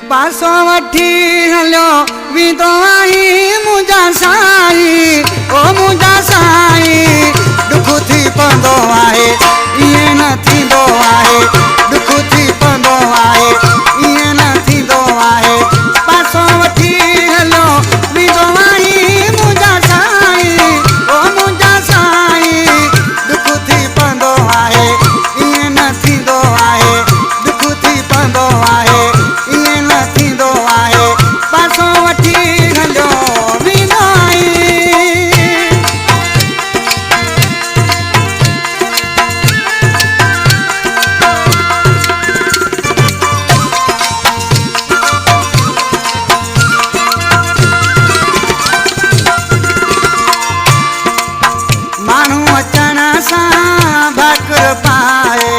पासो वठी हलियो वींदो आई मुंहिंजा साईं ओ मुंहिंजा साईं दुख थी पवंदो आहे ईअं न थींदो आहे दुख थी पवंदो आहे ईअं न थींदो आहे पासो वठी हलियो वींदो आई मुंहिंजा साईं ओ मुंहिंजा साईं दुख थी पवंदो आहे ईअं न थींदो आहे दुख थी पवंदो आहे ईअं न थींदो आहे पासो वठी हलियो वींदो आई माण्हू अचण सां भाकुर पाए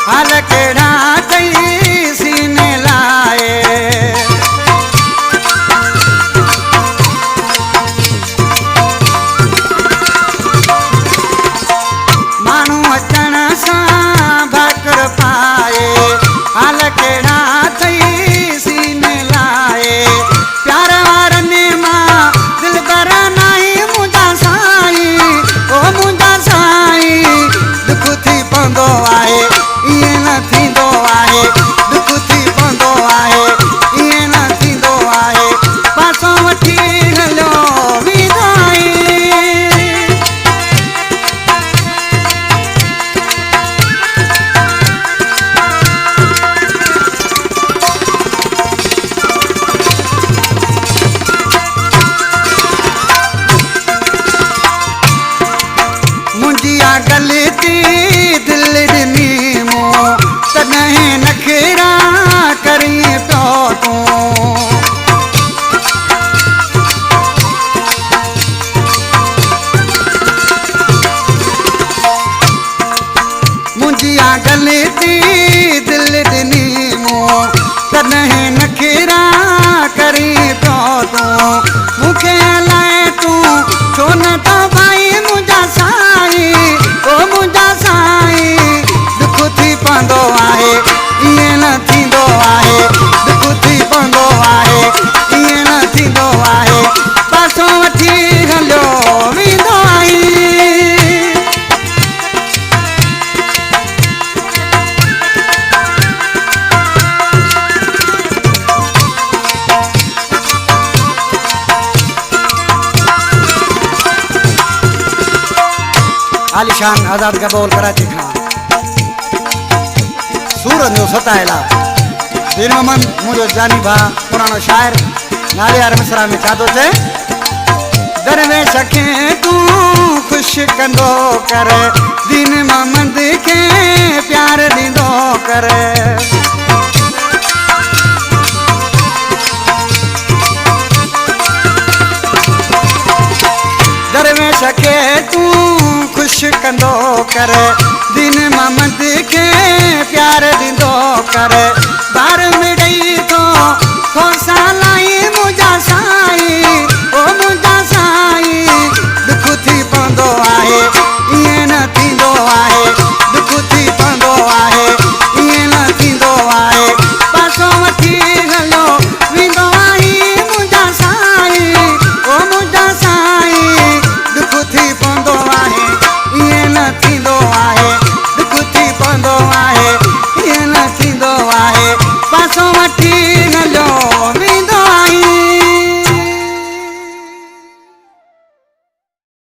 हाल कहिड़ा अथई सीने लाए माण्हू अचण सां भाकुर पाए हाल कहिड़ा अथई सीने लाए प्यार वारनि मां दिलि बर नाई मुंहिंजा साईं ओ मुंहिंजा साईं दुख थी पवंदो आहे ईअं न थींदो आहे दुख थी पवंदो आहे ईअं न थींदो आहे पासो वठी हलियो वींदो आई मुंहिंजी आ गलती दिलि ॾिनी मूं तॾहिं नखरा करी पियो तूं मुंहिंजी आ गलती दिलि ॾिनी मूं तॾहिं नखरा करी पियो तूं मूंखे हलाए तूं छो न थो भाई मुंहिंजा साईं ओ मुंहिंजा साईं दुख थी पवंदो आहे ईअं न थींदो आहे दुख थी पवंदो आहे ईअं न थींदो आहे पासो वठी हलियो वींदो आई आलिशान आज़ाद का बोल कराची खां सूरत जो सतायला दीन मोहम्मद मुझो जानी भा पुरानो शायर नालियार मिसरा में छा थो चए दरवेश खे तूं ख़ुशि कंदो कर दीन मोहम्मद खे प्यार ॾींदो कर दरवेश खे तूं ख़ुशि कंदो कर दीन मोहम्मद खे प्यार ॾींदो कर